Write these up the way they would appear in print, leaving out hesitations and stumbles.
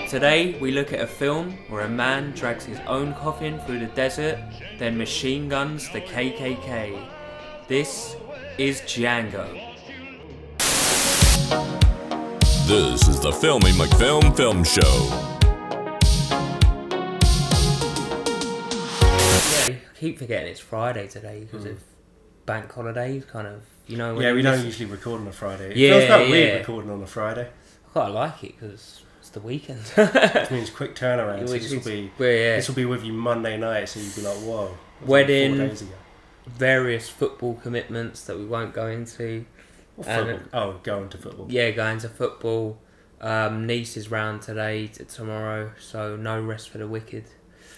Today we look at a film where a man drags his own coffin through the desert, then machine guns the KKK. This is Django. This is the Filmy McFilm Film Show. Yeah, I keep forgetting it's Friday today because of bank holidays, kind of, you know. When yeah, we don't usually record on a Friday. It yeah, feels quite weird recording on a Friday. I quite like it because it's the weekend. Which means quick turnaround. So this will be with you Monday night, so you'll be like, whoa. Wedding, 4 days ago. Various football commitments that we won't go into. Going to football. Yeah, going to football. Niece is round today to tomorrow, so no rest for the wicked.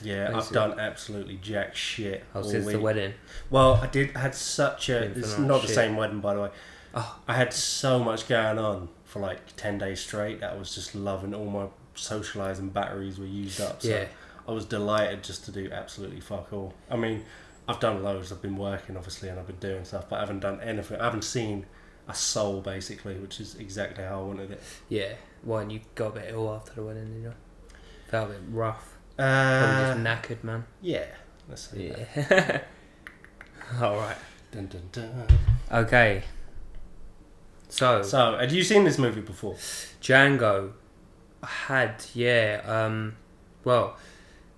Yeah, basically. I've done absolutely jack shit. Oh, since the wedding? Well, I had such a... It's not the same wedding, by the way. Oh. I had so much going on for like 10 days straight that I was just loving. All my socialising batteries were used up. So yeah. I was delighted just to do absolutely fuck all. I mean, I've done loads. I've been working, obviously, and I've been doing stuff, but I haven't done anything. I haven't seen a soul, basically, which is exactly how I wanted it. Yeah. Well, and you got a bit ill after the wedding, didn't you? Felt a bit rough. Probably just knackered, man. Yeah. Let's say that. Alright. Dun, dun, dun. Okay. So, had you seen this movie before? Django. I had, yeah. Well,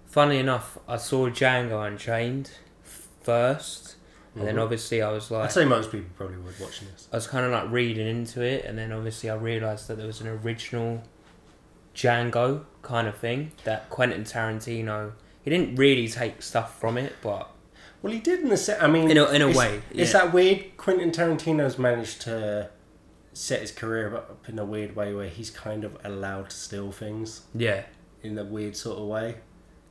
funnily enough, I saw Django Unchained first. And then obviously I was like... I'd say most people probably would watching this. I was kind of like reading into it, and then obviously I realised that there was an original Django kind of thing that Quentin Tarantino... He didn't really take stuff from it, but... Well, he did in the set... I mean... In a way, yeah. It's that weird... Quentin Tarantino's managed to set his career up in a weird way where he's kind of allowed to steal things. Yeah. In a weird sort of way.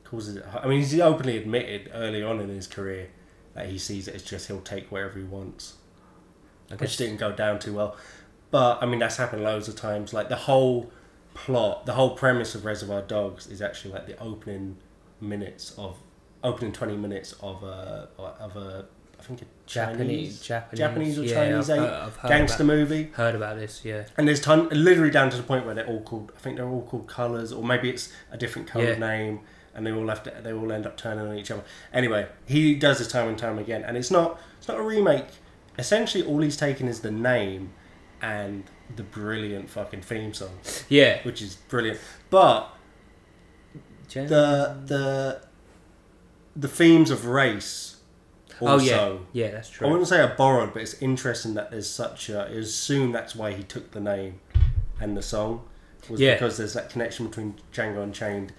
Causes it... I mean, he's openly admitted early on in his career that he sees it as just he'll take whatever he wants. Which didn't go down too well. But, I mean, that's happened loads of times. Like, the whole plot, the whole premise of Reservoir Dogs is actually like the opening 20 minutes of a I think a Japanese or Chinese gangster movie. Heard about this, yeah. And there's literally down to the point where they're all called Colours, or maybe it's a different coloured name, and they all end up turning on each other. Anyway, he does this time and time again, and it's not a remake. Essentially, all he's taken is the name and the brilliant fucking theme song. Yeah, which is brilliant. But the themes of race also. Yeah, that's true. I wouldn't say are borrowed, but it's interesting that there's such a... I assume that's why he took the name and the song, was because there's that connection between Django Unchained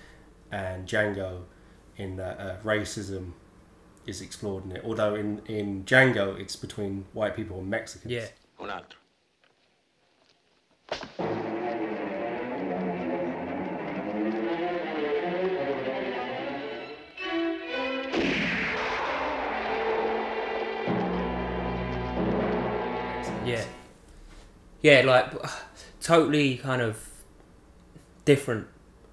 and Django in that racism is explored in it. Although in Django, it's between white people and Mexicans. Yeah. Un altro. Yeah. Yeah, like, totally kind of different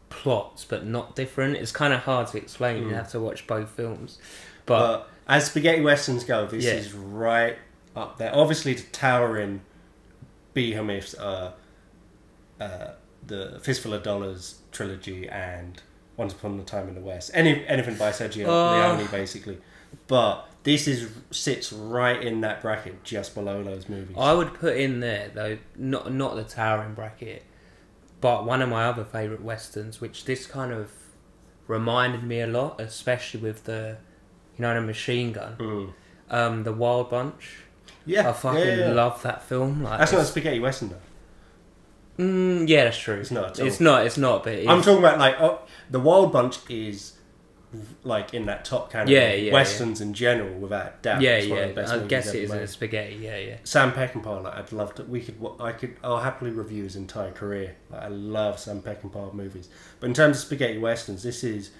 plots, but not different. It's kind of hard to explain. You have to watch both films. But as spaghetti westerns go, this is right up there. Obviously, the towering behemoths are the Fistful of Dollars trilogy and Once Upon a Time in the West. Anything by Sergio Leone, basically. But this sits right in that bracket, just below those movies. I would put in there, though, not the towering bracket, but one of my other favourite westerns, which this kind of reminded me a lot, especially with the machine gun. The Wild Bunch. Yeah, I fucking love that film. Like, that's not a spaghetti western, though. Yeah, that's true. It's not at all. It's not. But I'm talking about like the Wild Bunch is like in that top kind of westerns in general, without doubt. Yeah, I guess it is a spaghetti. Yeah. Sam Peckinpah, like, I'd love to. I'll happily review his entire career. Like, I love Sam Peckinpah movies, but in terms of spaghetti westerns, this is,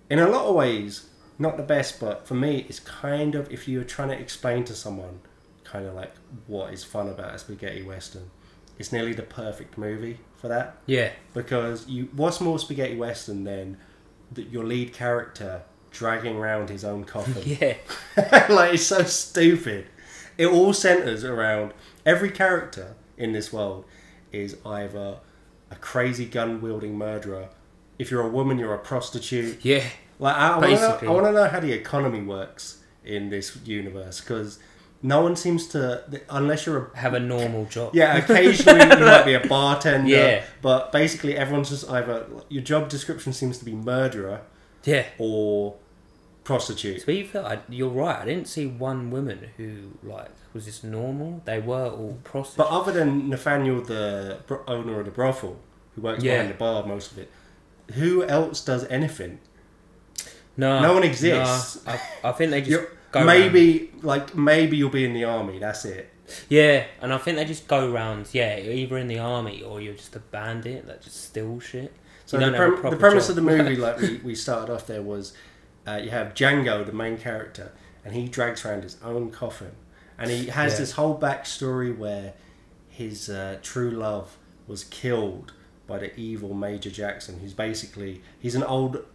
in a lot of ways, not the best. But for me, it's kind of, if you're trying to explain to someone, kind of like what is fun about a spaghetti western, it's nearly the perfect movie for that. Yeah, because what's more spaghetti western than your lead character dragging around his own coffin? Yeah. Like, it's so stupid. It all centres around... Every character in this world is either a crazy gun-wielding murderer. If you're a woman, you're a prostitute. Yeah. Like I Basically. want to know how the economy works in this universe, because no one seems to, unless you're Have a normal job. yeah, occasionally you might be a bartender. Yeah. But basically everyone's just either, your job description seems to be murderer Yeah. or prostitute. To be fair, you're right. I didn't see one woman who like was just normal. They were all prostitutes. But other than Nathaniel, the owner of the brothel, who works behind the bar most of it, who else does anything? No one exists. No, I think they just go maybe you'll be in the army. That's it. Yeah, and I think they just go around. Yeah, you're either in the army or you're just a bandit that just steals shit. So the premise of the movie, like we started off there, was you have Django, the main character, and he drags around his own coffin, and he has this whole backstory where his true love was killed by the evil Major Jackson, who's basically he's an old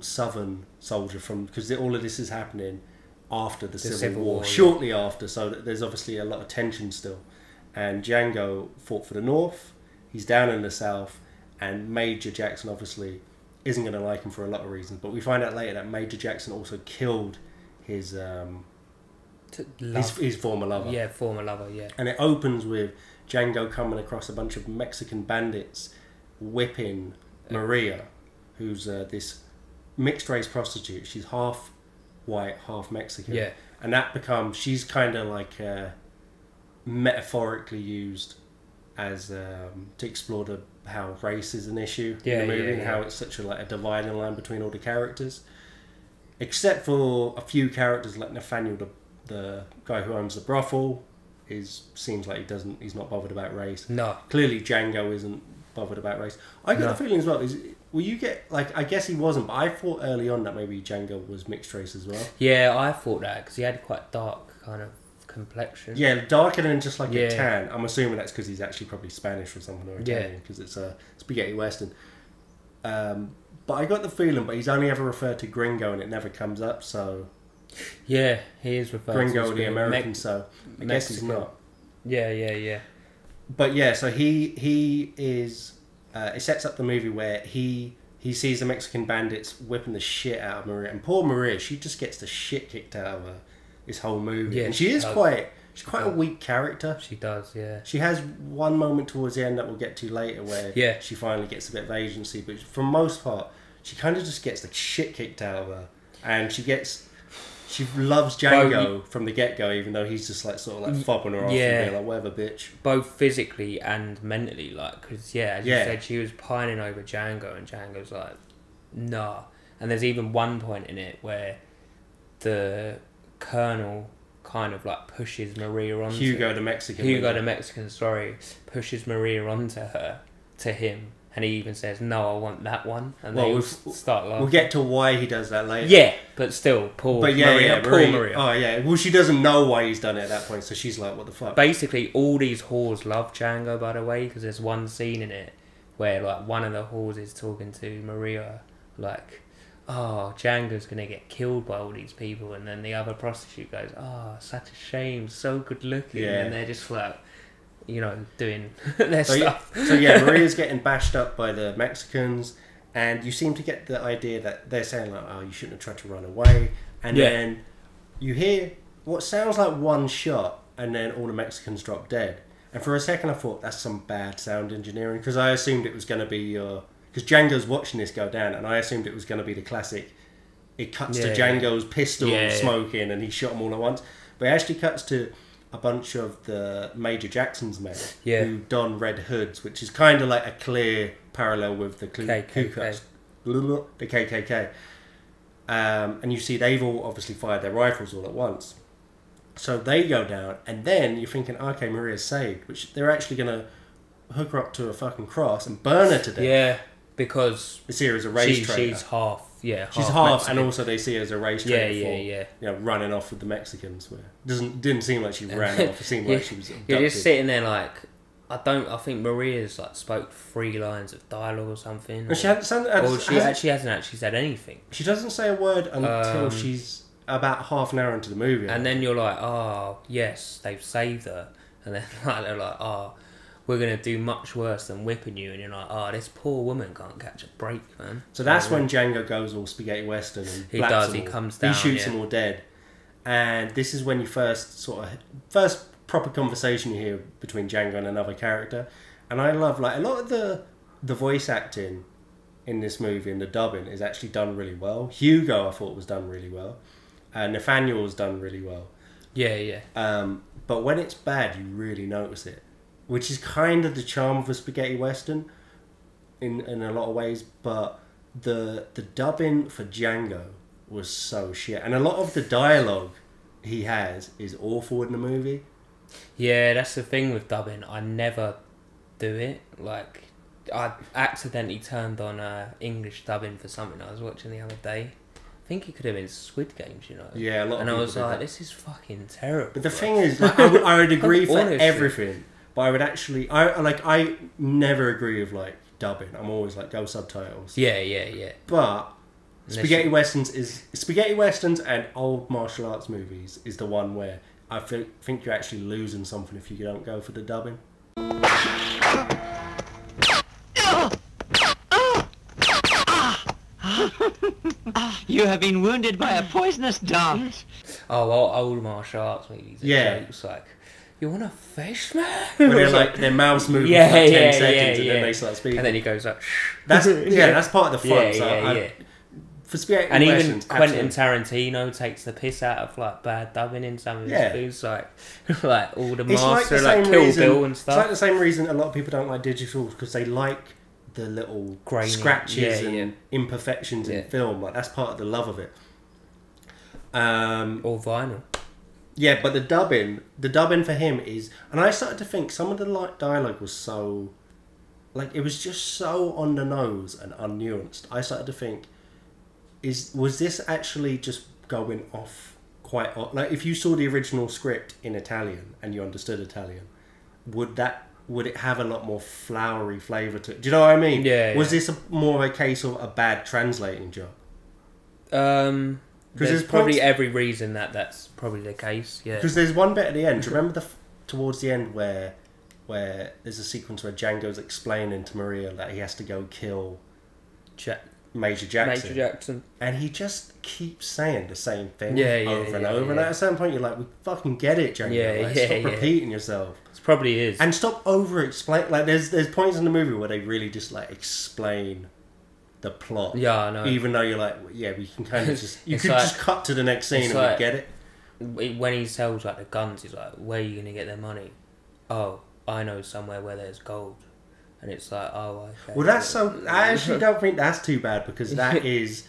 Southern soldier because all of this is happening after the Civil War, shortly after, so there's obviously a lot of tension still. And Django fought for the North, he's down in the South, and Major Jackson obviously isn't going to like him for a lot of reasons, but we find out later that Major Jackson also killed his former lover. Yeah, former lover, yeah. And it opens with Django coming across a bunch of Mexican bandits whipping Maria, who's this mixed race prostitute. She's half white, half Mexican. Yeah. And that becomes, she's kind of like metaphorically used as to explore how race is an issue in the movie, and how it's such a dividing line between all the characters, except for a few characters like Nathaniel, the guy who owns the brothel, seems like he's not bothered about race. No, clearly Django isn't bothered about race. I got the feeling as well. Will you get I guess he wasn't, but I thought early on that maybe Django was mixed race as well. Yeah, I thought that because he had quite dark kind of complexion. Yeah, darker than just like a tan. I'm assuming that's because he's actually probably Spanish or something, or Italian, because it's a spaghetti western. But I got the feeling, but he's only ever referred to Gringo, and it never comes up. So yeah, he is referred Gringo, to the American. So I guess he's not. Yeah. But yeah, so he is. It sets up the movie where he sees the Mexican bandits whipping the shit out of Maria, and poor Maria, she just gets the shit kicked out of her this whole movie. Yeah, and she's quite a weak character. She does, yeah. She has one moment towards the end that we'll get to later where she finally gets a bit of agency, but for the most part, she kind of just gets the shit kicked out of her, and she loves Django from the get-go, even though he's just fobbing her off and being like, whatever, bitch. Both physically and mentally, because, as you said, she was pining over Django, and Django's like, nah. And there's even one point in it where the colonel kind of pushes Maria onto... Hugo the Mexican, pushes Maria to him. And he even says, no, I want that one. And we'll start laughing. We'll get to why he does that later. Yeah, but still, poor Maria. Oh, yeah. Well, she doesn't know why he's done it at that point, so she's like, what the fuck? Basically, all these whores love Django, by the way, because there's one scene in it where, one of the whores is talking to Maria, oh, Django's going to get killed by all these people. And then the other prostitute goes, oh, such a shame, so good looking. Yeah. And they're just doing their stuff. Maria's getting bashed up by the Mexicans, and you seem to get the idea that they're saying oh, you shouldn't have tried to run away, and then you hear what sounds like one shot, and then all the Mexicans drop dead. And for a second I thought that's some bad sound engineering, because I assumed it was going to be because Django's watching this go down, and I assumed it was going to be the classic, it cuts to Django's pistol smoking and he shot them all at once, but it actually cuts to a bunch of the Major Jackson's men who don red hoods, which is kind of like a clear parallel with the KKK. And you see they've all obviously fired their rifles all at once. So they go down, and then you're thinking, okay, Maria's saved, which they're actually going to hook her up to a fucking cross and burn her to death. Yeah, because they see her as a race traitor. She's half. Yeah, she's half, and also they see her as a race trainer running off with the Mexicans. Where didn't seem like she ran off. It seemed like she was abducted. You're just sitting there I think Maria's spoke 3 lines of dialogue or something. She hasn't actually said anything. She doesn't say a word until she's about half an hour into the movie. And then you're like, oh yes, they've saved her. And then they're like, oh, we're going to do much worse than whipping you. And you're like, oh, this poor woman can't catch a break, man. So that's when Django goes all spaghetti western and he does. He comes down. He shoots them all dead. And this is when you first proper conversation you hear between Django and another character. And I love, like, a lot of the voice acting in this movie and the dubbing is actually done really well. Hugo, I thought, was done really well. Nathaniel was done really well. Yeah. But when it's bad, you really notice it, which is kind of the charm of a spaghetti western in a lot of ways. But the dubbing for Django was so shit, and a lot of the dialogue he has is awful in the movie. Yeah, that's the thing with dubbing. I never do it. Like, I accidentally turned on English dubbing for something I was watching the other day. I think it could have been Squid Games, you know. Yeah, a lot. And of I was like, that. this is fucking terrible. But the thing is, like, I would agree for everything, but I would actually, I never agree with like dubbing. I'm always like, go subtitles. Yeah. But spaghetti westerns and old martial arts movies is the one where I think you're actually losing something if you don't go for the dubbing. You have been wounded by a poisonous dart. Oh, well, old martial arts movies. It's like, you want to fish, man? When they're like, their mouths move for like 10 seconds and then they start speaking. And then he goes like, shh. That's part of the fun. For spaghetti and westerns, even Quentin Tarantino takes the piss out of like bad dubbing in some of his films, like all the master, like Kill Bill and stuff. It's like the same reason a lot of people don't like digital, because they like the little grainy scratches and imperfections in film. Like, that's part of the love of it. Or vinyl. Yeah, but the dubbing for him is, and I started to think some of the dialogue was so, like, it was just so on the nose and unnuanced. I started to think, was this actually just going off quite like, if you saw the original script in Italian and you understood Italian, would it have a lot more flowery flavour to it? Do you know what I mean? Yeah. Was this more of a case of a bad translating job? Because there's probably every reason that's probably the case. Yeah. Because there's one bit at the end. Do you remember towards the end where there's a sequence where Django's explaining to Maria that he has to go kill Major Jackson. And he just keeps saying the same thing over and over. And at a certain point, you're like, we fucking get it, Django. Stop repeating yourself. It probably is. And stop over-explain. Like, there's points in the movie where they really just, like, explain the plot. Yeah, I know. Even though you're like, yeah, we can kind of just... You could just cut to the next scene and we get it. When he sells, like, the guns, he's like, where are you going to get their money? Oh, I know somewhere where there's gold. And it's like, oh, okay. Well, that's so... I actually don't think that's too bad, because that is...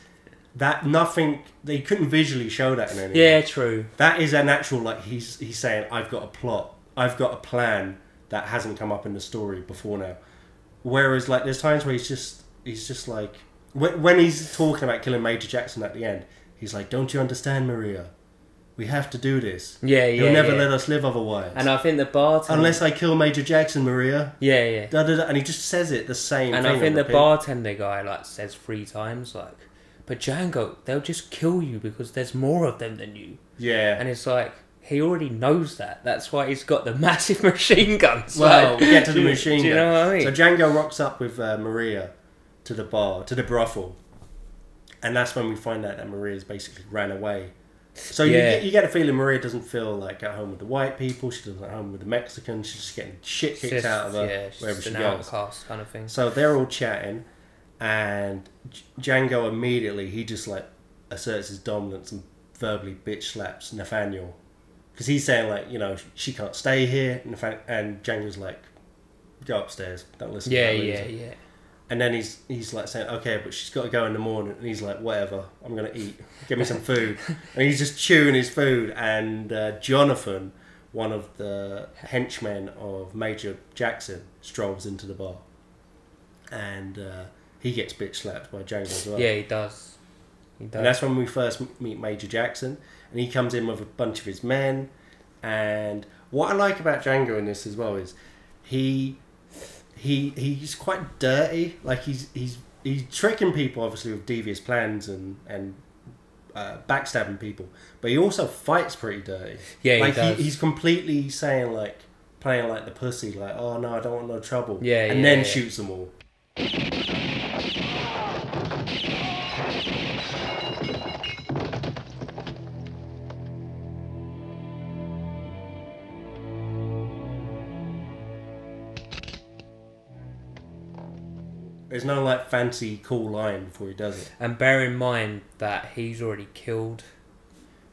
That nothing... They couldn't visually show that in any way. Yeah, true. That is an actual, like, he's saying, I've got a plot. I've got a plan that hasn't come up in the story before now. Whereas, like, there's times where he's just like... When he's talking about killing Major Jackson at the end, he's like, don't you understand, Maria? We have to do this. He'll never let us live otherwise. And I think the bartender... Unless I kill Major Jackson, Maria. Yeah. Da, da, da. And he just says it the same thing. And I think the bartender guy, like, says 3 times, like, but Django, they'll just kill you because there's more of them than you. Yeah. And it's like, he already knows that. That's why he's got the massive machine guns. Well, we get to the machine gun. Do you know what I mean? So Django rocks up with Maria to the bar, to the brothel. And that's when we find out that Maria's basically ran away. So you get a feeling Maria doesn't feel like at home with the white people. She doesn't at home with the Mexicans. She's just getting shit kicked out of her wherever she goes. Outcast kind of thing. So they're all chatting, and Django immediately, he just like asserts his dominance and verbally bitch slaps Nathaniel, because he's saying, like, you know, she can't stay here, and Django's like, go upstairs, don't listen to her. Yeah. And then he's like saying, okay, but she's got to go in the morning. And he's like, whatever, I'm going to eat. Give me some food. And he's just chewing his food. And Jonathan, one of the henchmen of Major Jackson, strolls into the bar. And he gets bitch slapped by Django as well. Yeah, he does. And that's when we first meet Major Jackson. And he comes in with a bunch of his men. And what I like about Django in this as well is he's quite dirty. Like, he's tricking people, obviously, with devious plans and backstabbing people, but he also fights pretty dirty. Yeah, like, he does. He's completely saying, like, playing like the pussy, like, oh no, I don't want no trouble. Yeah, and then shoots them all. There's no like fancy cool line before he does it. And bear in mind that he's already killed.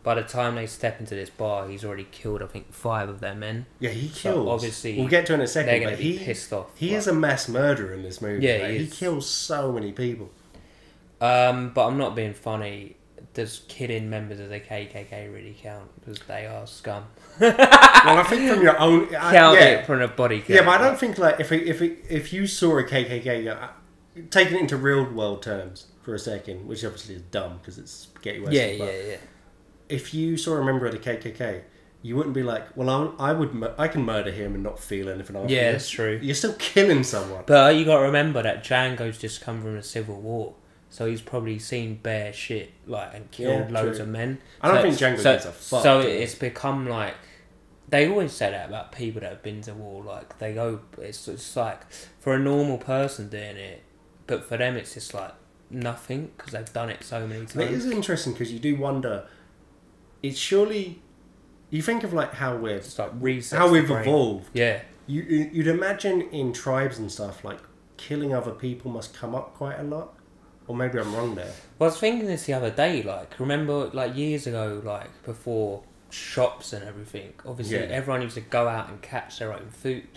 By the time they step into this bar, he's already killed, I think, 5 of their men. Yeah, he kills. So obviously, we'll get to it in a second. They're going but to be pissed off. He is a mass murderer in this movie. Yeah, like, he kills so many people. But I'm not being funny. Does killing members of the KKK really count? Because they are scum. Well, I think from your own Count it from a body count. Yeah, but I don't think like if you saw a KKK, taking it into real world terms for a second, which obviously is dumb because it's spaghetti western. Yeah. If you saw a member of the KKK, you wouldn't be like, well, I can murder him and not feel anything after Yeah, this. that's true. You're still killing someone. But you got to remember that Django's just come from a civil war, so he's probably seen bare shit and killed loads of men. I don't think Django gives a fuck. So it's become like they always say that about people that have been to war. Like they go, it's like for a normal person doing it, but for them it's just like nothing because they've done it so many times. It is interesting because you do wonder. It's surely you think of like how we've evolved. Yeah, you'd imagine in tribes and stuff like killing other people must come up quite a lot, or maybe I'm wrong there. Well, I was thinking this the other day. Like, remember, like years ago, like before shops and everything. Obviously, everyone used to go out and catch their own food.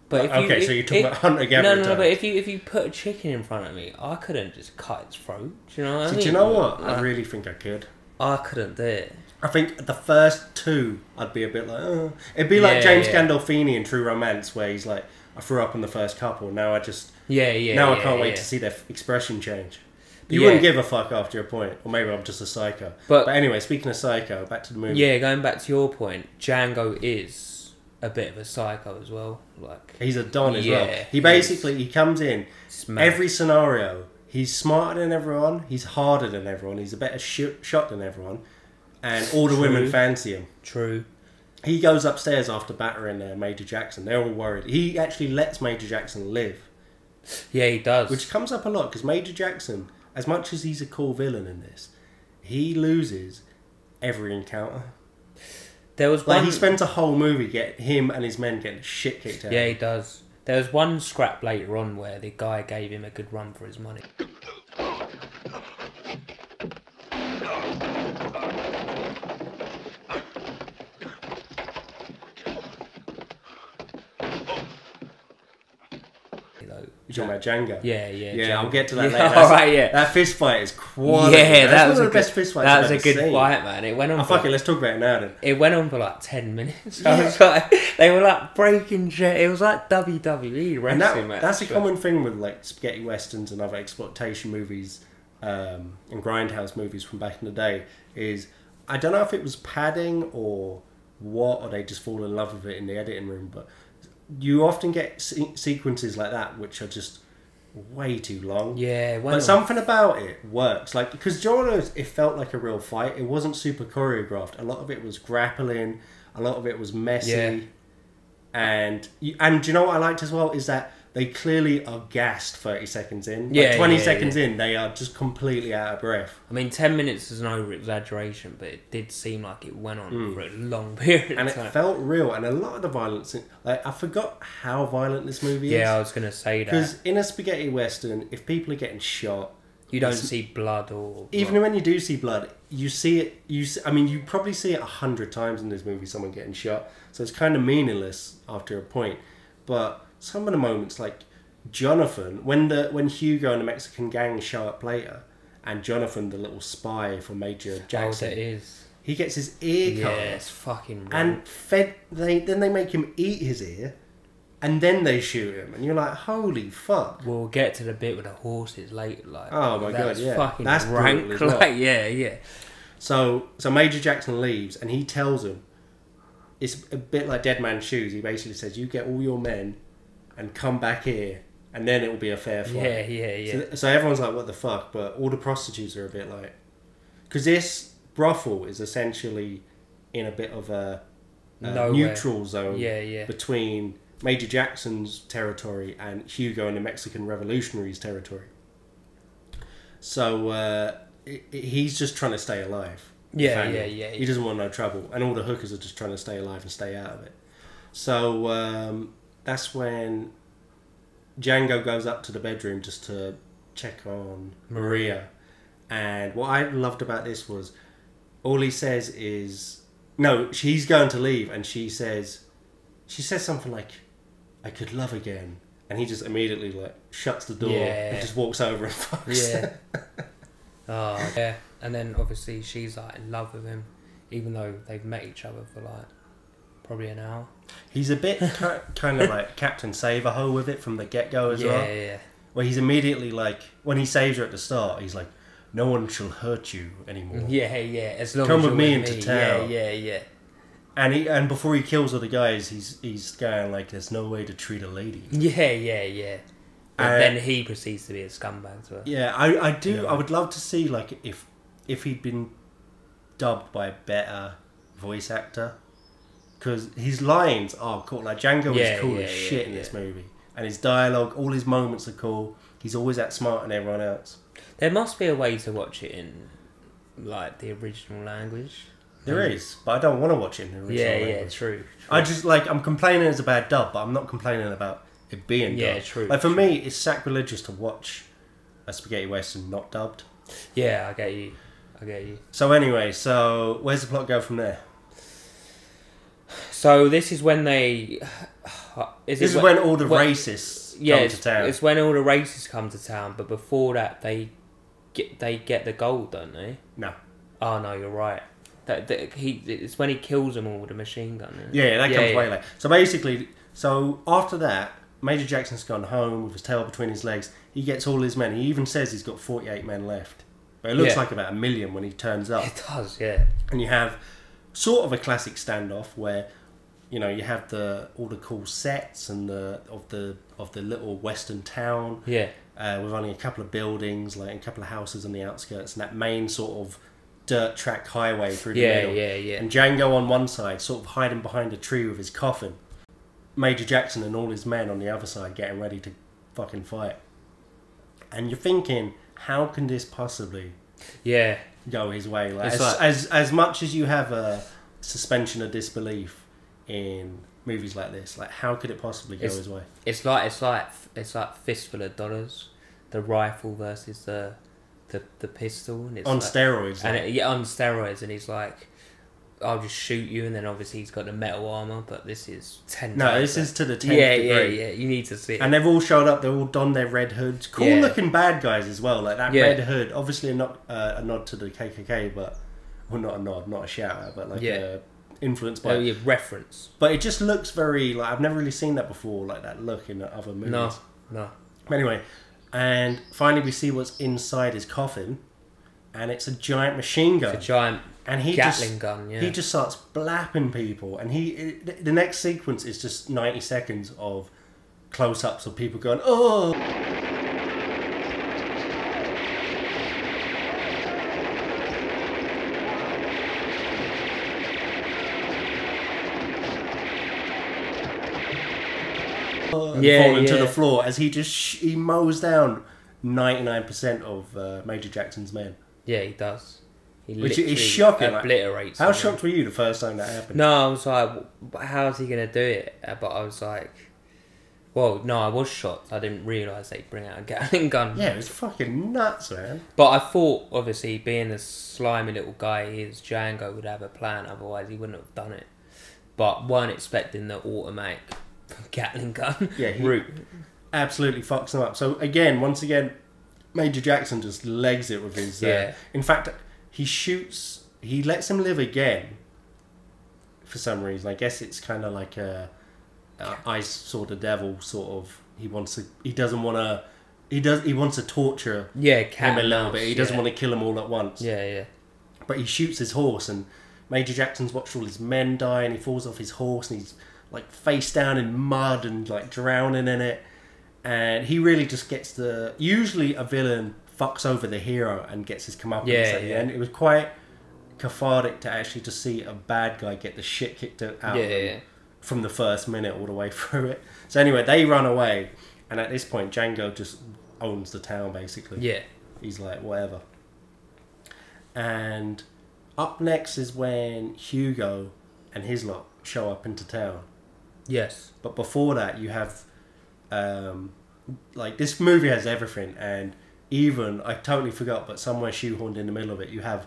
But so you're talking about hunter-gatherer. No. But if you put a chicken in front of me, I couldn't just cut its throat. Do you know what I mean? Do you know what? I really think I could. I couldn't do it. I think the first 2, I'd be a bit like, oh. It'd be like James Gandolfini in True Romance, where he's like, I threw up in the first couple, now I just... Now I can't wait to see their expression change. You wouldn't give a fuck after a point, or maybe I'm just a psycho. But anyway, speaking of psycho, back to the movie. Yeah, going back to your point, Django is a bit of a psycho as well. Like he's a don as well. He comes in, every scenario, he's smarter than everyone, he's harder than everyone, he's a better shot than everyone. And all the women fancy him. True. He goes upstairs after battering Major Jackson. They're all worried. He actually lets Major Jackson live. Yeah, he does. Which comes up a lot, because Major Jackson, as much as he's a cool villain in this, he loses every encounter. There was he spends a whole movie him and his men getting the shit kicked out. Yeah, he does. There was one scrap later on where the guy gave him a good run for his money. You're talking about Django? Yeah, I'll get to that later. Alright, That fist fight is quality. Yeah, that was one of the best fist fights I've ever seen. fight, man. It went on. Fuck it, let's talk about it now then. It went on for like 10 minutes. I was like, they were like breaking shit. It was like WWE wrestling, man. That's a common thing with like spaghetti westerns and other exploitation movies and grindhouse movies from back in the day. Is I don't know if it was padding or what, or they just fall in love with it in the editing room, but you often get sequences like that which are just way too long. Yeah, but something about it works. Like because Jordan, it felt like a real fight. It wasn't super choreographed. A lot of it was grappling. A lot of it was messy. Yeah. And do you know what I liked as well is that they clearly are gassed 30 seconds in. Like 20 seconds in, they are just completely out of breath. I mean, 10 minutes is an over-exaggeration, but it did seem like it went on for a long period of time. And it felt real. And a lot of the violence... I forgot how violent this movie is. Yeah, I was going to say that. Because in a spaghetti western, if people are getting shot... You don't see blood or... Even when you do see blood, you see it... you probably see it 100 times in this movie, someone getting shot. So it's kind of meaningless after a point. But... some of the moments, like Jonathan, when Hugo and the Mexican gang show up later, and Jonathan, the little spy for Major Jackson, he gets his ear cut. Yeah, it's fucking. And then they make him eat his ear, and then they shoot him, and you're like, holy fuck. We'll get to the bit with the horses later. Like, oh my god, yeah, fucking that's rank. brutal as well. Like, yeah. So Major Jackson leaves, and he tells him, it's a bit like Dead Man's Shoes. He basically says, "You get all your men and come back here, and then it will be a fair fight." Yeah. So everyone's like, what the fuck? But all the prostitutes are a bit like... because this brothel is essentially in a bit of a neutral zone Yeah. between Major Jackson's territory and Hugo and the Mexican Revolutionaries' territory. So he's just trying to stay alive. Yeah. He doesn't want no trouble, and all the hookers are just trying to stay alive and stay out of it. So that's when Django goes up to the bedroom just to check on Maria. And what I loved about this was all he says is, no, he's going to leave, and she says something like, "I could love again," and he just immediately like shuts the door and just walks over and fucks. Yeah. Oh yeah. And then obviously she's like in love with him, even though they've met each other for like probably an hour. He's a bit kind of like Captain Save-A-Ho with it from the get-go as well. Yeah. Where he's immediately like, when he saves her at the start, he's like, "No one shall hurt you anymore. Yeah. As long Come as with you're me with into town." Yeah. And before he kills all the guys, he's going like, "There's no way to treat a lady." Yeah. But then he proceeds to be a scumbag to her. Yeah, I do. Yeah. I would love to see like if he'd been dubbed by a better voice actor, because his lines are cool. Like Django is cool as shit in this movie, and his dialogue, all his moments are cool. He's always outsmarting everyone else. There must be a way to watch it in like the original language. There is, but I don't want to watch it in the original language. Yeah, true. I just like, I'm complaining it's a bad dub, but I'm not complaining about it being dubbed. Yeah, true. Like for me, it's sacrilegious to watch a spaghetti western not dubbed. Yeah, I get you. So anyway, where's the plot go from there? So this is when they... This is when all the racists come to town. It's when all the racists come to town, but before that they get the gold, don't they? No. Oh no, you're right. It's when he kills them all with a machine gun. Yeah, that comes way later. So basically, after that, Major Jackson's gone home with his tail between his legs. He gets all his men. He even says he's got 48 men left. But it looks like about 1 million when he turns up. It does, yeah. And you have sort of a classic standoff where, you know, you have all the cool sets and of the little western town. Yeah. With only a couple of buildings, like a couple of houses on the outskirts, and that main sort of dirt track highway through the middle. Yeah. And Django on one side, sort of hiding behind a tree with his coffin. Major Jackson and all his men on the other side getting ready to fucking fight. And you're thinking, how can this possibly go his way? Like, as much as you have a suspension of disbelief in movies like this, like how could it possibly go his way? It's like Fistful of Dollars, the rifle versus the pistol, and it's on like, steroids. And on steroids, and he's like, "I'll just shoot you," and then obviously he's got the metal armor, but this is 10. No, this is to the 10th degree. Yeah. You need to see it. And they've all showed up. They've all donned their red hoods. Cool looking bad guys as well. Like that red hood, obviously a nod to the KKK, but not a nod, not a shout out, but like influenced by reference. But it just looks very like, I've never really seen that before, like that look in other movies. No. But anyway, and finally we see what's inside his coffin, and it's a giant machine gun. It's a giant Gatling gun. Yeah. He just starts blapping people, and the next sequence is just 90 seconds of close-ups of people going, "Oh." Falling to the floor as he mows down 99% of Major Jackson's men. Yeah, he does. Which is shocking. Obliterates. How shocked were you the first time that happened? No, I was like, how's he going to do it? But I was like, well, no, I was shocked. I didn't realise they'd bring out a Gatling gun. Yeah, it was fucking nuts, man. But I thought, obviously, being the slimy little guy he is, Django would have a plan, otherwise he wouldn't have done it. But weren't expecting the automatic Gatling gun route. Absolutely fucks them up. So once again, Major Jackson just legs it with his... in fact, he lets him live again for some reason. I guess it's kind of like I saw the devil sort of. He wants to torture him a little bit. He doesn't want to kill them all at once. Yeah. But he shoots his horse, and Major Jackson's watched all his men die, and he falls off his horse, and he's like face down in mud and like drowning in it. And he really just gets usually a villain fucks over the hero and gets his comeuppance at the end. It was quite cathartic to actually just see a bad guy get the shit kicked out of him from the first minute all the way through it. So anyway, they run away, and at this point, Django just owns the town basically. Yeah. He's like, whatever. And up next is when Hugo and his lot show up into town. Yes. But before that, you have, like, this movie has everything, and even, I totally forgot, but somewhere shoehorned in the middle of it, you have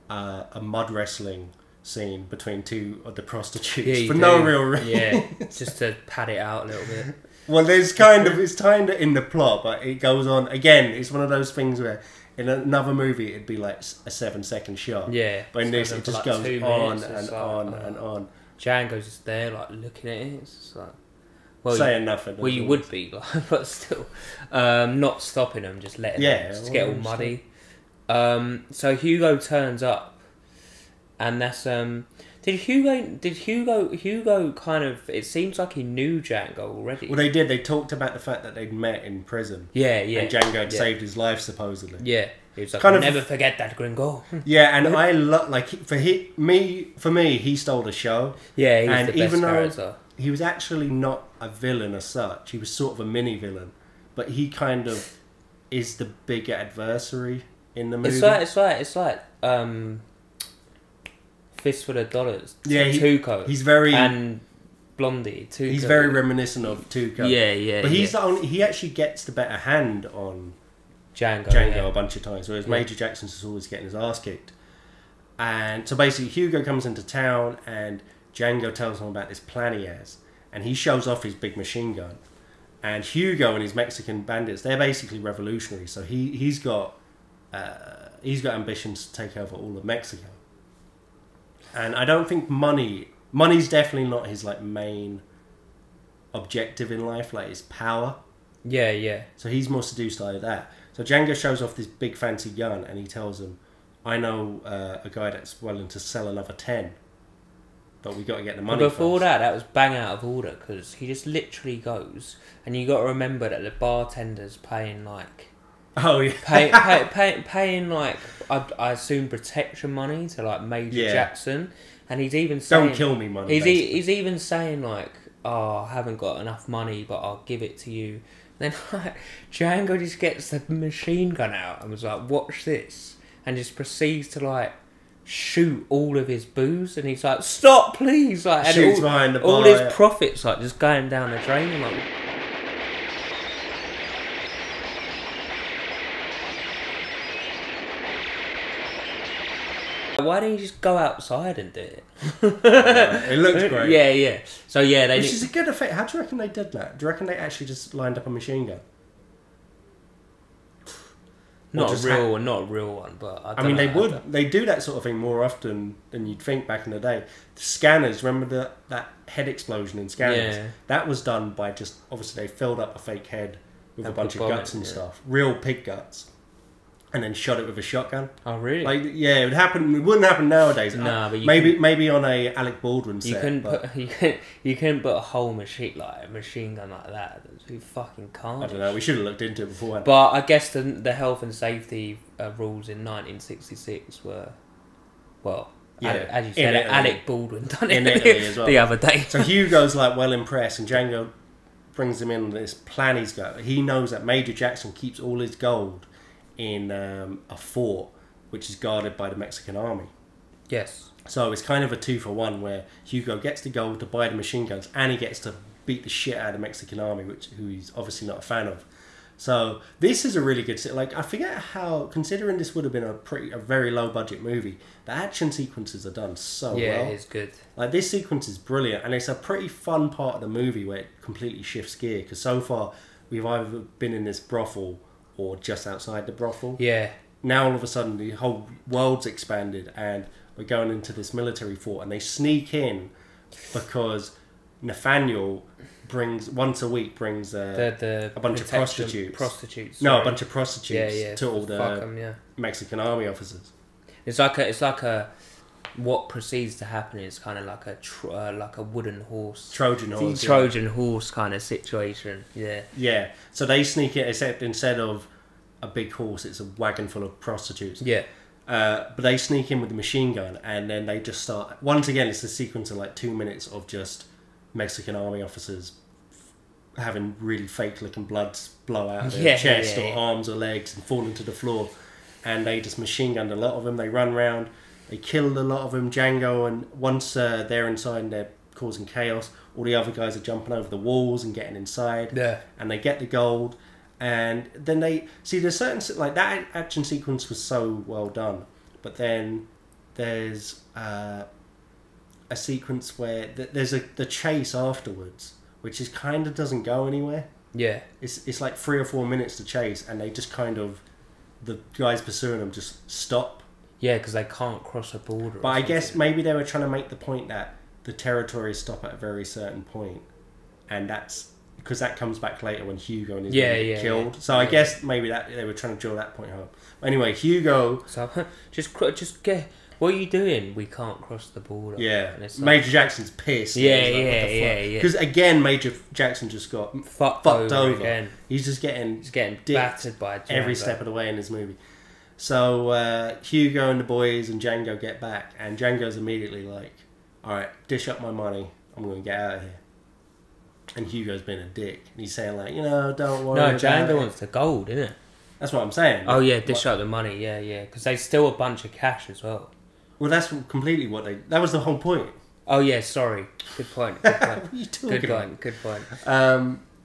a mud wrestling scene between two of the prostitutes for no real reason. Yeah, just to pad it out a little bit. Well, there's kind of, it's kind of in the plot, but it goes on. Again, it's one of those things where in another movie it'd be like a 7-second shot. Yeah. But in this, it just goes on and on and on. Django's just there, like, looking at it. It's just like... Well, saying nothing. Well, you would be, like, but still. Not stopping them, just letting them just get all muddy. So Hugo turns up, and that's... Did Hugo kind of... It seems like he knew Django already. Well, they did. They talked about the fact that they'd met in prison. Yeah, yeah. And Django had saved his life, supposedly. Yeah. He was like, kind I'll never forget that, gringo. Yeah, and I love... Like, for me, he stole the show. Yeah, he was and the best even character. Though he was actually not a villain as such. He was sort of a mini-villain. But he kind of is the bigger adversary in the movie. It's like Fistful of Dollars. Yeah, Tuco. He's very... And Blondie, Tuco. He's very reminiscent of Tuco. Yeah, yeah. But he's the only... He actually gets the better hand on Django a bunch of times, whereas Major Jackson's just always getting his ass kicked. And so basically Hugo comes into town and Django tells him about this plan he has, and he shows off his big machine gun. And Hugo and his Mexican bandits, they're basically revolutionaries, so he's got ambitions to take over all of Mexico. And I don't think money's definitely not his like main objective in life, like his power. Yeah, yeah. So he's more seduced by that. So Django shows off this big fancy gun, and he tells him, I know a guy that's willing to sell another 10. But we got to get the money But before first. that was bang out of order, because he just literally goes, and you got to remember that the bartender's paying like... Oh, yeah. paying like, I assume, protection money to like Major Jackson. And he's even saying... Don't kill me money, he's even saying like, oh, I haven't got enough money, but I'll give it to you. Then like, Django just gets the machine gun out and was like, watch this. And just proceeds to like shoot all of his booze. And he's like, stop please. Like, and shoots behind the bar, all his profits like just going down the drain. And, like, why don't you just go outside and do it? It looks great. Yeah, yeah. So yeah, Which is a good effect. How do you reckon they did that? Do you reckon they actually just lined up a machine gun? Not a real one, but I mean, they would. They do that sort of thing more often than you'd think back in the day. The Scanners, remember that head explosion in Scanners? Yeah. That was done by just, obviously they filled up a fake head with a bunch of guts and stuff. Real pig guts. And then shot it with a shotgun. Oh really? Like, yeah, it would happen. It wouldn't happen nowadays. No, but maybe on a Alec Baldwin set. You couldn't put a whole machine gun like that. You fucking can't. I don't know. We should have looked into it beforehand. But I guess the health and safety rules in 1966 were, well, as you said, Alec Baldwin done it in Italy as well. The other day. So Hugo's like well impressed, and Django brings him in on this plan he's got. He knows that Major Jackson keeps all his gold in a fort which is guarded by the Mexican army. Yes. So it's kind of a 2-for-1 where Hugo gets the gold to buy the machine guns, and he gets to beat the shit out of the Mexican army, who he's obviously not a fan of. So this is a really good... Like, I forget how... Considering this would have been a very low budget movie, the action sequences are done so well. Yeah, it's good. Like, this sequence is brilliant, and it's a pretty fun part of the movie where it completely shifts gear, because so far we've either been in this brothel or just outside the brothel. Yeah. Now all of a sudden the whole world's expanded and we're going into this military fort, and they sneak in because Nathaniel once a week brings a bunch of prostitutes. No, a bunch of prostitutes to all the Mexican army officers. It's like a what proceeds to happen is kind of like a wooden horse, Trojan horse kind of situation. Yeah. So they sneak in, except instead of a big horse, it's a wagon full of prostitutes. Yeah. But they sneak in with the machine gun, and then they just start. Once again, it's a sequence of like 2 minutes of just Mexican army officers having really fake-looking blood blow out of their chest or arms or legs and falling to the floor. And they just machine gunned a lot of them. They run around. They killed a lot of them. Django, and once they're inside and they're causing chaos, all the other guys are jumping over the walls and getting inside. Yeah. And they get the gold. And then they... See, there's certain... Like, that action sequence was so well done. But then there's a sequence where... There's the chase afterwards, which is kind of doesn't go anywhere. Yeah. It's like 3 or 4 minutes to chase, and they just kind of... The guys pursuing them just stop. Yeah, because they can't cross a border. But I guess maybe they were trying to make the point that the territories stop at a very certain point, and that's because that comes back later when Hugo and his men get killed. Yeah. So I guess maybe that they were trying to drill that point home. Anyway, Hugo. So just get. What are you doing? We can't cross the border. Yeah, and it's Major Jackson's pissed. Yeah. Because again, Major Jackson just got fucked over. Again. He's just getting battered by Django every step of the way in this movie. So Hugo and the boys and Django get back, and Django's immediately like, "All right, dish up my money. I'm going to get out of here." And Hugo's been a dick. And he's saying like, don't worry. No, about Django it. wants the gold, innit? That's what I'm saying. Oh yeah, dish out the money. Yeah. Because they steal a bunch of cash as well. Well, that's completely what they... That was the whole point. Oh yeah, sorry. Good point. What are you talking about? Good point.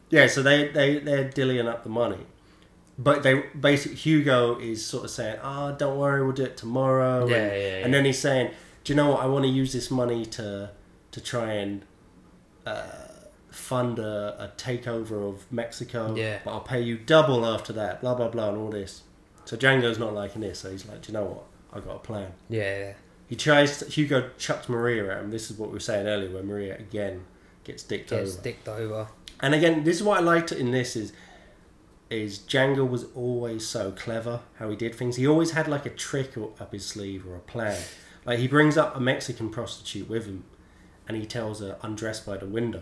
Yeah, so they're dillying up the money. But they basically... Hugo is sort of saying, don't worry, we'll do it tomorrow. Yeah. And then he's saying, do you know what? I want to use this money to try and fund a takeover of Mexico. Yeah. But I'll pay you double after that. Blah, blah, blah, and all this. So Django's not liking this. So he's like, do you know what? I've got a plan. Yeah. Hugo chucks Maria at him. This is what we were saying earlier, where Maria again gets dicked over. And again, this is what I liked in this is Django was always so clever how he did things. He always had like a trick up his sleeve or a plan. Like he brings up a Mexican prostitute with him, and he tells her undress by the window.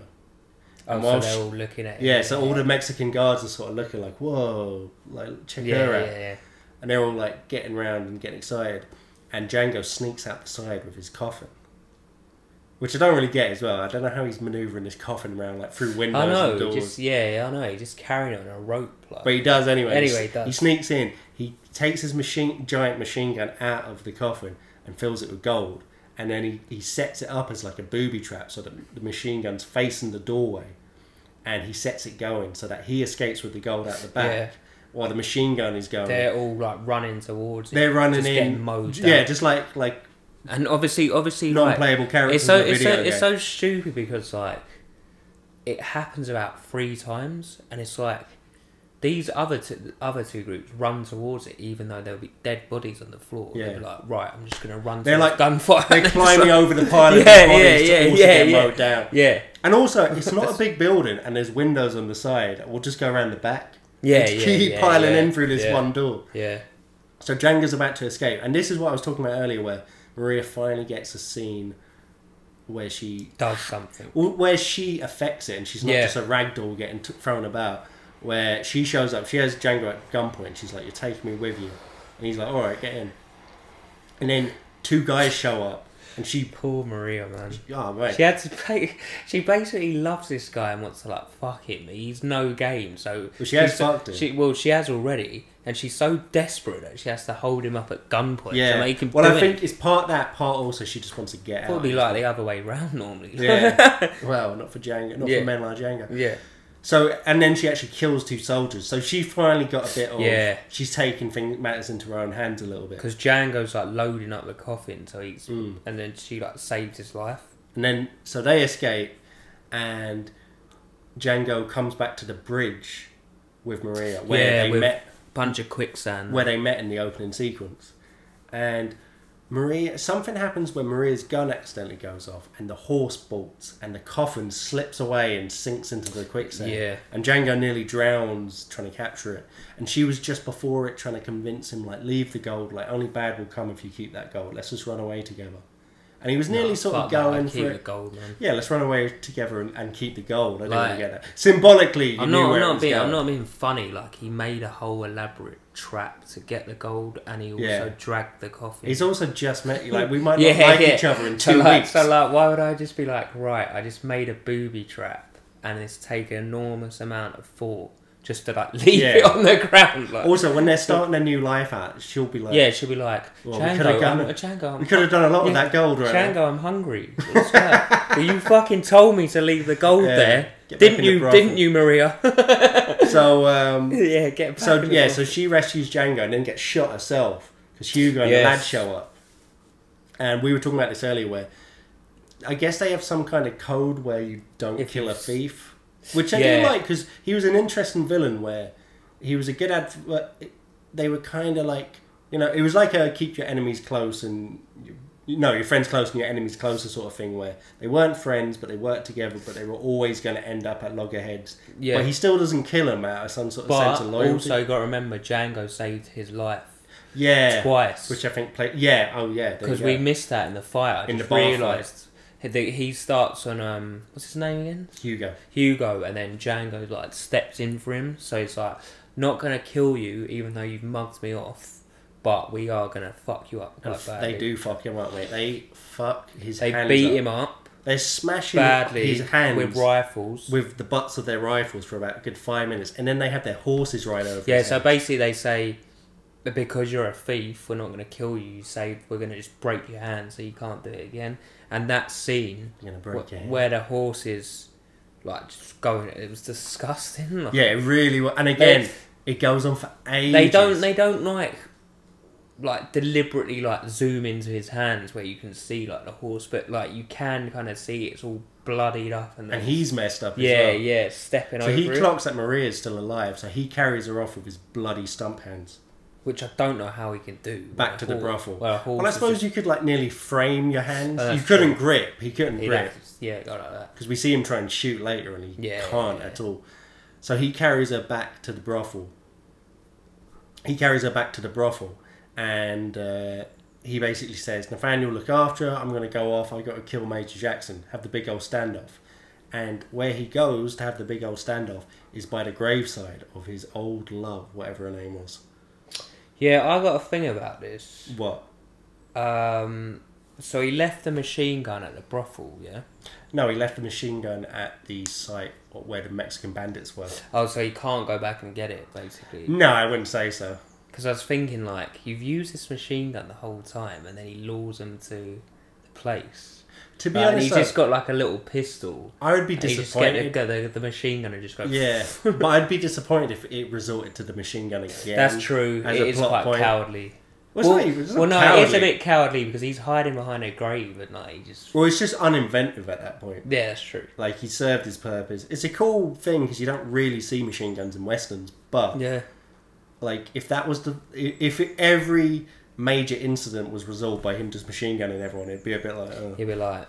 And so they're all looking at him. Yeah, so all the Mexican guards are sort of looking like, whoa, like check her out. Yeah. And they're all like getting round and getting excited. And Django sneaks out the side with his coffin. Which I don't really get as well. I don't know how he's manoeuvring this coffin around like through windows and doors. I know. He's just carrying it on a rope. Like. But he does anyway. He does. He sneaks in. He takes his giant machine gun out of the coffin and fills it with gold. And then he sets it up as like a booby trap so that the machine gun's facing the doorway. And he sets it going so that he escapes with the gold out the back. Yeah. While the machine gun is going. They're all like running towards it. They're running just in. Getting mowed down. Yeah, just like and obviously non-playable characters. It's so stupid because like it happens about 3 times, and it's like these other two groups run towards it, even though there'll be dead bodies on the floor. Yeah. They'll be like, right, I'm just gonna run. They're like gunfire. They're climbing over the pile of dead bodies to get mowed down. Yeah, and also it's not a big building, and there's windows on the side. We'll just go around the back. Keep piling in through this one door. Yeah. So Django's about to escape, and this is what I was talking about earlier, where Maria finally gets a scene where she does something, where she affects it, and she's not just a ragdoll getting thrown about. Where she shows up, she has Django at gunpoint. She's like, "You're taking me with you," and he's like, "All right, get in." And then 2 guys show up. And poor Maria, man. Oh, right. She had to pay. She basically loves this guy and wants to like fuck him. He's no game, so she has fucked him. She has already, and she's so desperate that she has to hold him up at gunpoint. Yeah. To make him I think it's part that, part also she just wants to get out. Probably like the other way round normally. Yeah. Well, not for Django, not for men like Django. Yeah. So, and then she actually kills 2 soldiers. So she finally got a bit of... She's taking matters into her own hands a little bit. Because Django's like loading up the coffin, so he's... And then she like saved his life. And then, so they escape, and Django comes back to the bridge with Maria, where they met... Bunch of quicksand. Where they met in the opening sequence. And Maria... Something happens when Maria's gun accidentally goes off, and the horse bolts, and the coffin slips away and sinks into the quicksand. Yeah. And Django nearly drowns trying to capture it. And she was just before it trying to convince him, like, leave the gold. Like, only bad will come if you keep that gold. Let's just run away together. And he was nearly sort of going keep for the it. gold, man. Yeah, let's run away together and keep the gold. I didn't Like, really get that. Symbolically, you I'm knew not, where I'm it not was being, going. I'm not being funny. Like he made a whole elaborate trap to get the gold, and he also dragged the coffin. He's also just met you. Like we might not like each other in 2 weeks. So like, why would I just be like, right? I just made a booby trap, and it's taken an enormous amount of thought just to like leave it on the ground. Like. Also, when they're starting their new life out, she'll be like, yeah, she'll be like, well, Django, we could have done a lot with that gold, right? Django, I'm hungry. Well, you fucking told me to leave the gold there, didn't you, Maria? So yeah, get back. So she rescues Django and then gets shot herself because Hugo and the lad show up. And we were talking about this earlier, where I guess they have some kind of code where you don't kill a thief, which I do like because he was an interesting villain where he was a good they were kind of like, you know, it was like a keep your enemies close and your friends close and your enemies closer sort of thing, where they weren't friends but they worked together, but they were always going to end up at loggerheads. Yeah. But he still doesn't kill him out of some sort of sense of loyalty. Also got to remember, Django saved his life. Yeah, twice. Which I think played. Yeah, oh yeah. Because we missed that in the fight. I just realised he starts on what's his name again? Hugo, and then Django like steps in for him. So it's like, not gonna kill you, even though you've mugged me off, but we are gonna fuck you up quite badly. They do fuck him up, mate. They fuck his hands up. They beat him up. They're smashing badly his hands with rifles, with the butts of their rifles for about a good 5 minutes, and then they have their horses ride over. Yeah, so basically they say, because you're a thief, we're not going to kill you. You say we're going to just break your hand so you can't do it again. And that scene where the horses like just going, it was disgusting. Like, yeah, it really was. And again, it goes on for ages. They don't like deliberately like zoom into his hands where you can see like the horse, but like you can kind of see it's all bloodied up and he's messed up as well. Yeah, stepping over. So he clocks that Maria's still alive, so he carries her off with his bloody stump hands. Which I don't know how he can do. Back to the brothel. Well, I suppose you could like nearly frame your hands. You couldn't grip. He couldn't grip. Yeah, go like that. Because we see him try and shoot later and he can't at all. So he carries her back to the brothel. And he basically says, Nathaniel, look after her. I'm going to go off. I've got to kill Major Jackson. Have the big old standoff. And where he goes to have the big old standoff is by the graveside of his old love, whatever her name was. Yeah, I got a thing about this. What? So he left the machine gun at the brothel, yeah? No, he left the machine gun at the site where the Mexican bandits were. Oh, so he can't go back and get it, basically? No, I wouldn't say so. Because I was thinking, like, you've used this machine gun the whole time, and then he lures them to the place. To be honest, he's just got like a little pistol. I would be disappointed. He just the machine gun and just go. Yeah, but I'd be disappointed if it resorted to the machine gun again. That's true. It is quite cowardly. Well, it is a bit cowardly because he's hiding behind a grave and like he just. Well, it's just uninventive at that point. Yeah, that's true. Like he served his purpose. It's a cool thing because you don't really see machine guns in westerns, but yeah, like if every major incident was resolved by him just machine gunning everyone, it'd be a bit like... He'd be like,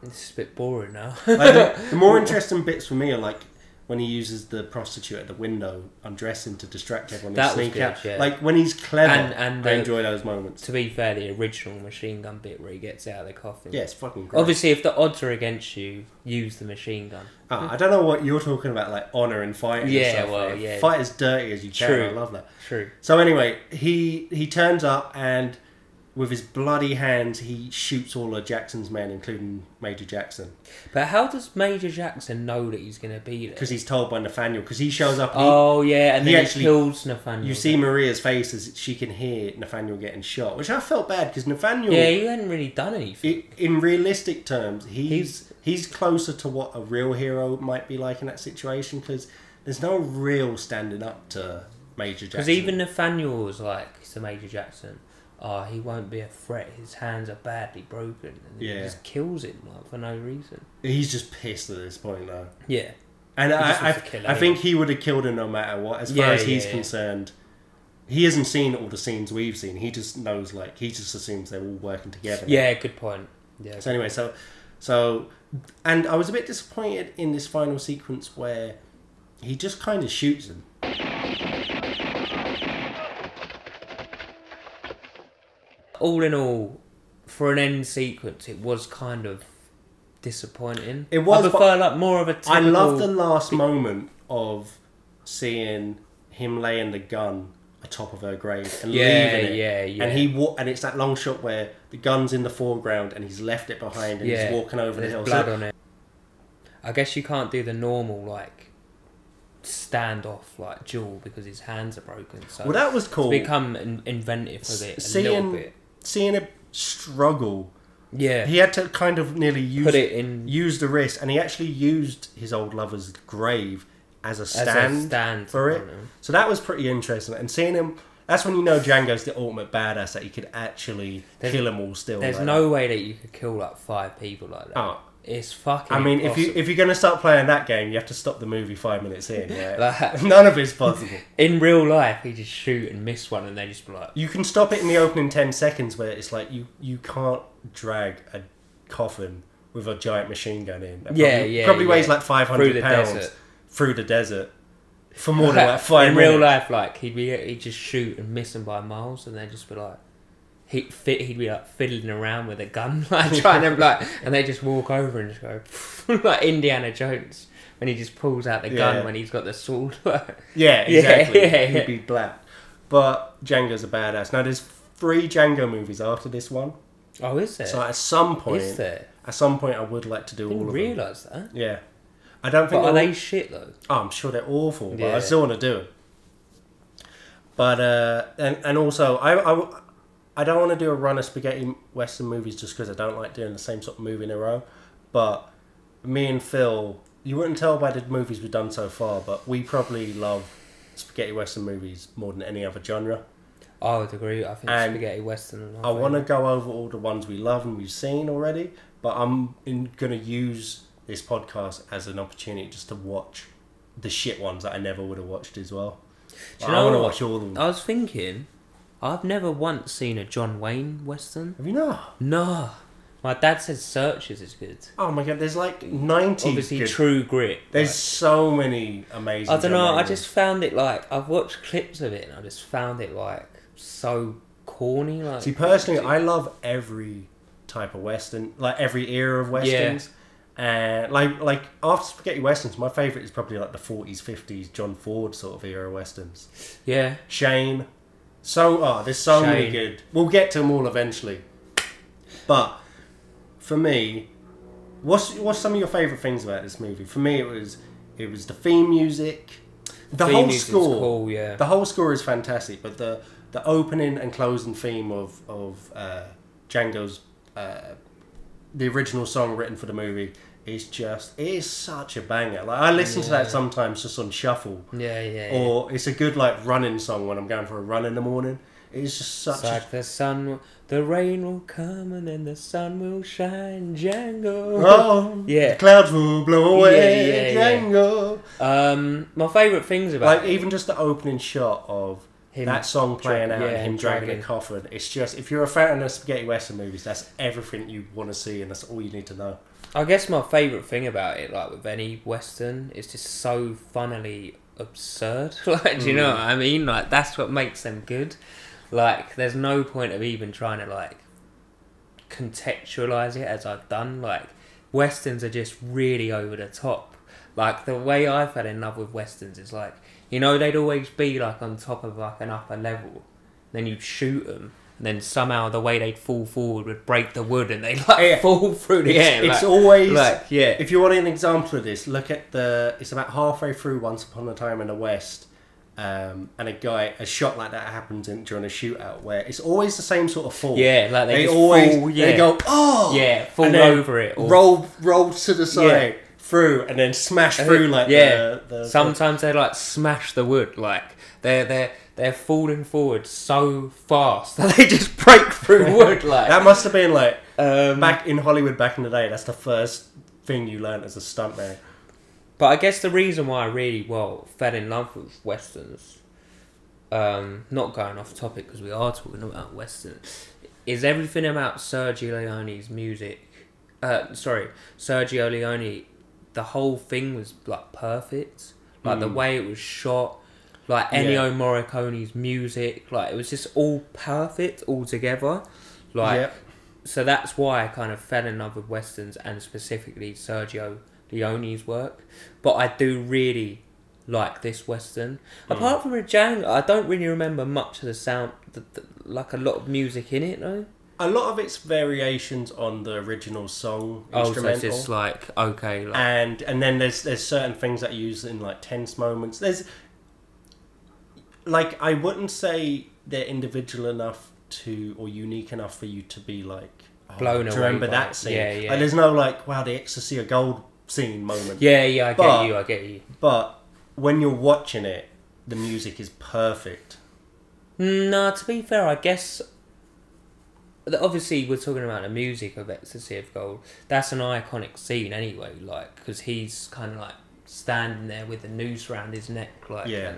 this is a bit boring now. Like the more interesting bits for me are like when he uses the prostitute at the window undressing to distract everyone and sneak out. Yeah. Like when he's clever, and I enjoy those moments. To be fair, the original machine gun bit where he gets out of the coffin. Yeah, it's fucking great. Obviously, if the odds are against you, use the machine gun. I don't know what you're talking about, like honour and fighting. Yeah, and stuff, yeah. Fight as dirty as you can. True. I love that. True. So anyway, he turns up and with his bloody hands, he shoots all of Jackson's men, including Major Jackson. But how does Major Jackson know that he's going to be there? Because he's told by Nathaniel. Because he shows up. And and then he kills Nathaniel. You see Maria's face as she can hear Nathaniel getting shot, which I felt bad because Nathaniel. Yeah, he hadn't really done anything. In realistic terms, he's closer to what a real hero might be like in that situation because there's no real standing up to Major Jackson. Because even Nathaniel was like to Major Jackson, he won't be a threat. His hands are badly broken. And he just kills him for no reason. He's just pissed at this point, though. Yeah. And I think he would have killed him no matter what. As far as he's concerned, he hasn't seen all the scenes we've seen. He just knows, he just assumes they're all working together. Yeah, good point. Yeah. So anyway, and I was a bit disappointed in this final sequence where he just kind of shoots him. All in all, for an end sequence, it was kind of disappointing. It was. I prefer like more of a typical... I love the last moment of seeing him laying the gun atop of her grave and leaving it. Yeah. And it's that long shot where the gun's in the foreground and he's left it behind and he's walking over the hill. There's blood on it. I guess you can't do the normal like standoff like duel because his hands are broken. So well, that was cool. It's become inventive a bit, a little bit. Seeing it struggle. Yeah, he had to kind of nearly use the wrist, and he actually used his old lover's grave as a stand for it. So that was pretty interesting. And seeing him, that's when you know Django's the ultimate badass, that he could actually kill them all still. There's no way that you could kill like 5 people like that. Oh. It's fucking impossible. if you're going to start playing that game, you have to stop the movie 5 minutes in. Yeah? None of it's possible. In real life, he just shoot and miss one and they just be like... You can stop it in the opening 10 seconds where it's like you can't drag a coffin with a giant machine gun in. Probably weighs like 500 pounds through the desert for more than like 5 minutes. In real life, like he'd just shoot and miss them by miles and they'd just be like... He'd be like fiddling around with a gun, like trying to like, and they just walk over and just go like Indiana Jones when he just pulls out the gun when he's got the sword. Yeah, exactly. He'd be black. But Django's a badass. Now there's 3 Django movies after this one. Oh, is there? So at some point, I would like to do all of them. I didn't realise that. Yeah, I don't think. But are they shit though? Oh, I'm sure they're awful, but I still want to do it. But and also I don't want to do a run of spaghetti western movies just because I don't like doing the same sort of movie in a row. But me and Phil, you wouldn't tell by the movies we've done so far, but we probably love spaghetti western movies more than any other genre. I would agree. I think spaghetti western. I want to go over all the ones we love and we've seen already, but I'm going to use this podcast as an opportunity just to watch the shit ones that I never would have watched as well. I want to watch all of them. I was thinking... I've never once seen a John Wayne western. Have you not? No. My dad says Searchers is good. Oh my god, there's like 90 obviously good. True Grit. There's so many amazing. I don't know, I just found it like... I've watched clips of it and I just found it like so corny. Like, see, personally, I love every type of western, like every era of westerns. Yeah. Like after spaghetti westerns, my favourite is probably like the 40s, 50s, John Ford sort of era westerns. Yeah. Shane. There's so many good. We'll get to them all eventually. But for me, what's some of your favourite things about this movie? For me, it was the theme music, the whole score. Cool, yeah. The whole score is fantastic, but the opening and closing theme of Django's the original song written for the movie it is such a banger. Like I listen to that sometimes just on shuffle. Or it's a good like running song when I'm going for a run in the morning. It's just such like the rain will come and then the sun will shine, Django. Oh, the clouds will blow away, Django. My favourite things about like even just the opening shot of that song playing out and him dragging a coffin. It's just, if you're a fan of spaghetti western movies, that's everything you want to see and that's all you need to know. I guess my favourite thing about it, like with any western, is just so funnily absurd. Like, do you know what I mean? Like, that's what makes them good. Like, there's no point of even trying to, like, contextualise it as I've done. Like, westerns are just really over the top. Like, the way I fell in love with westerns is, like, you know, they'd always be, like, on top of, like, an upper level. Then you'd shoot them. And then somehow the way they'd fall forward would break the wood and they'd like fall through the air. It's like, always... Like, if you want an example of this, look at it's about halfway through Once Upon a Time in the West. And a shot like that happens during a shootout where it's always the same sort of fall. Yeah, like they just always fall, they go, oh! Yeah, fall over it. Or... Roll to the side, through, and then smash through like the... Sometimes they like smash the wood, like they're falling forward so fast that they just break through wood. Like that must have been like back in Hollywood back in the day. That's the first thing you learned as a stuntman. But I guess the reason why I really fell in love with westerns, not going off topic because we are talking about westerns, is everything about Sergio Leone's music. Sergio Leone. The whole thing was like perfect. Like the way it was shot. Like Ennio Morricone's music, like it was just all perfect all together. Like so that's why I kind of fell in love with westerns and specifically Sergio Leone's work. But I do really like this western. Apart from Django, I don't really remember much of the sound, like a lot of music in it though. A lot of it's variations on the original song Oh, so instrumental. it's just like, okay, like, and then there's certain things that are used in like tense moments. There's like, I wouldn't say they're individual enough to or unique enough for you to be like, blown away. remember by that it. scene. Yeah, yeah. Like, there's no like, wow, the ecstasy of gold scene moment. Yeah, I get you. But when you're watching it, the music is perfect. No, to be fair, I guess obviously we're talking about the music of Ecstasy of Gold. That's an iconic scene anyway, like, because he's kind of like standing there with the noose around his neck, like. Yeah.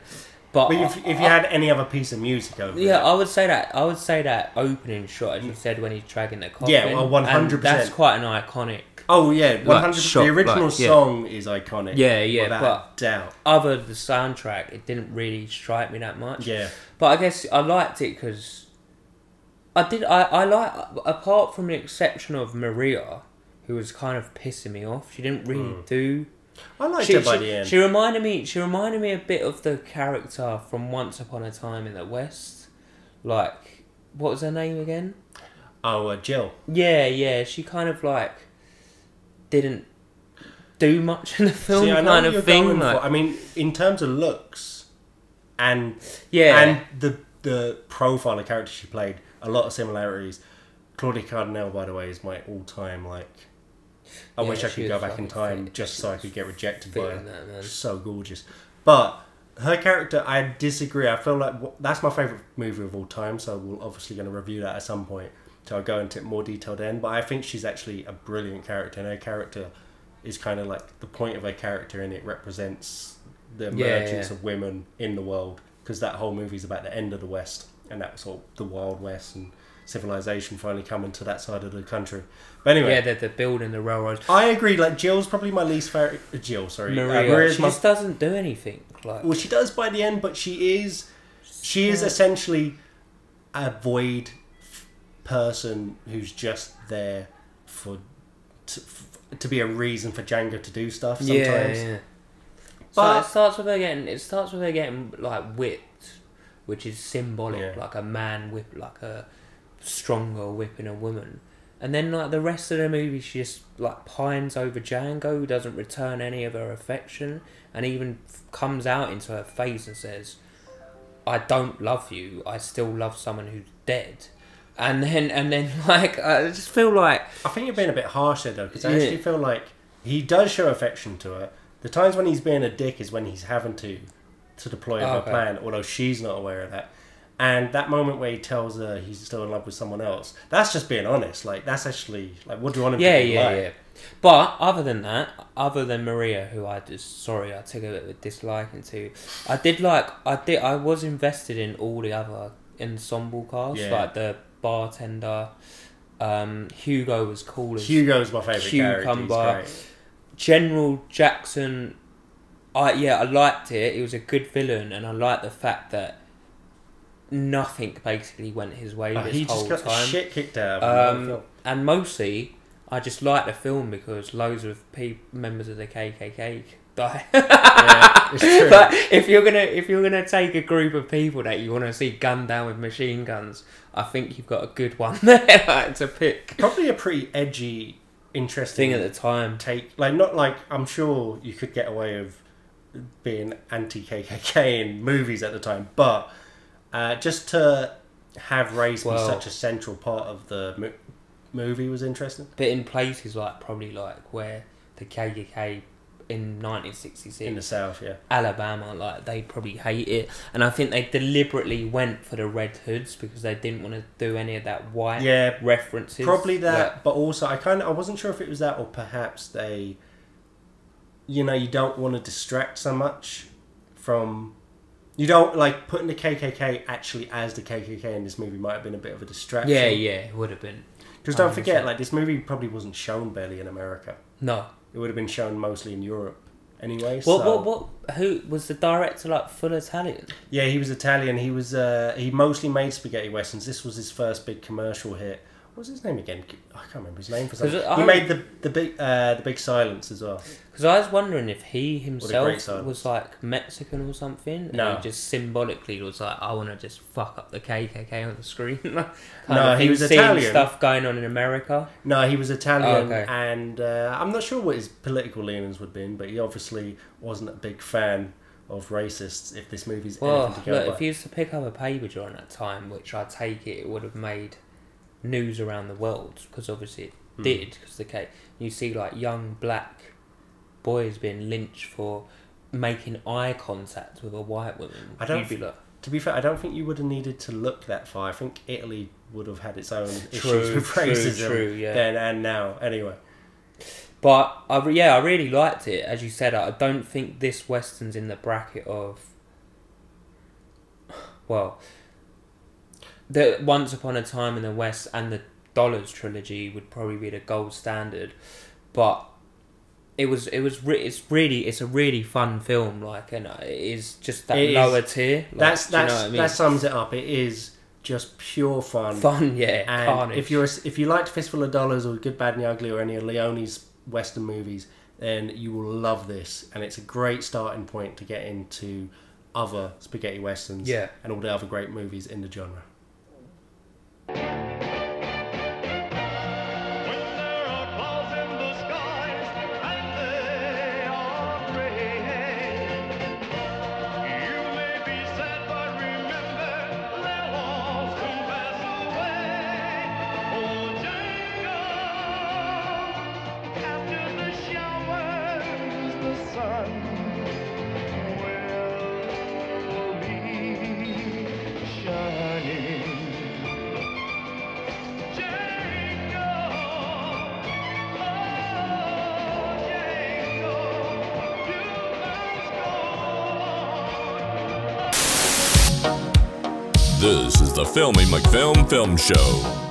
But if you had any other piece of music over it. I would say that opening shot, as you said, when he's dragging the coffin. Yeah, well, 100%. That's quite an iconic. Oh yeah, 100%. shot, The original like, yeah. song is iconic. Yeah, without but doubt. Other than the soundtrack, it didn't really strike me that much. Yeah. But I guess I liked it because I like, apart from the exception of Maria, who was kind of pissing me off. She didn't really do. I liked her by the end. She reminded me a bit of the character from Once Upon a Time in the West. Like, what was her name again? Oh, Jill. Yeah. She kind of like didn't do much in the film, See, I know kind what of you're thing. going Like, for. I mean, in terms of looks and yeah, and the profile of character she played, a lot of similarities. Claudia Cardinale, by the way, is my all-time like. I Yeah, wish I she could go was back in fucking time fit. just She so I was could get rejected fit by in her. that, man. She's so gorgeous. But her character, I disagree. I feel like that's my favourite movie of all time, so we're obviously going to review that at some point. So I'll go into it more detail then. But I think she's actually a brilliant character, and her character is kind of like the point of her character, and it represents the emergence of women in the world, because that whole movie is about the end of the West, and that's all the Wild West and civilization finally coming to that side of the country. But anyway, yeah, they're building the railroads. I agree. Like, Jill's probably my least favorite. Maria, she just doesn't do anything. Like, well, she does by the end, but she is essentially a void person who's just there to be a reason for Django to do stuff sometimes. Yeah. But So it starts with her getting like whipped, which is symbolic, like a man whip, like a stronger whipping a woman. And then like the rest of the movie, she just like pines over Django, who doesn't return any of her affection, and even comes out into her face and says, "I don't love you. I still love someone who's dead." And then like I just feel like I think you're being a bit harsh there, though, because I actually feel like he does show affection to her. The times when he's being a dick is when he's having to deploy her plan, although she's not aware of that. And that moment where he tells her he's still in love with someone else, that's just being honest. Like, that's actually, like, what do you want him to be like? Yeah. But other than that, other than Maria, who I took a bit of a disliking to, I was invested in all the other ensemble cast, like the bartender. Hugo was cool as Hugo's my favourite character. He's great. General Jackson, I liked it. He was a good villain, and I liked the fact that nothing basically went his way this he whole just got time. the shit kicked out of him. And mostly, I just liked the film because loads of members of the KKK die. Yeah, it's true. But if you're gonna take a group of people that you want to see gunned down with machine guns, I think you've got a good one there to pick. Probably a pretty edgy, interesting Thing at the time. take. Like, not like, I'm sure you could get away with being anti-KKK in movies at the time, but just to have race be such a central part of the movie was interesting. But in places like probably like where the KKK in 1966 In the South, yeah. Alabama, like they probably hate it, and I think they deliberately went for the Red Hoods because they didn't want to do any of that white references. Probably that, but also I wasn't sure if it was that or perhaps they, you don't want to distract so much from. You don't like putting the KKK actually as the KKK in this movie might have been a bit of a distraction. Yeah, it would have been. Because don't forget, like, this movie probably wasn't shown barely in America. No, it would have been shown mostly in Europe, anyway. Who was the director? Like full Italian? Yeah, he was Italian. He was he mostly made spaghetti westerns. This was his first big commercial hit. What's his name again? I can't remember his name for some. I- He made the big silence as well. Because I was wondering if he Great himself Silence. was like Mexican or something, and No. he just symbolically was like, I want to just fuck up the KKK on the screen. Kind No, of he was seeing Italian. stuff going on in America. No, he was Italian, Oh, okay. and I'm not sure what his political leanings would have been, but he obviously wasn't a big fan of racists. If this movie's Well, anything to go look, by. if he used to pick up a paper during that time, which I take it would have made news around the world, because obviously it did. Because you see like young black boys being lynched for making eye contact with a white woman. I don't You'd be like, To be fair, I don't think you would have needed to look that far. I think Italy would have had its own issues True, with racism true, yeah. then and now. Anyway, but I really liked it. As you said, I don't think this western's in the bracket of, well, the Once Upon a Time in the West and the Dollars trilogy would probably be the gold standard, but it's a really fun film. Like, and it is just that lower tier. Like, do you know what I mean? that sums it up. It is just pure fun. Fun, yeah. And Carnage. if you liked Fistful of Dollars or Good, Bad and the Ugly or any of Leone's western movies, then you will love this, and it's a great starting point to get into other spaghetti westerns and all the other great movies in the genre. This is the Filmy McFilm Film Show.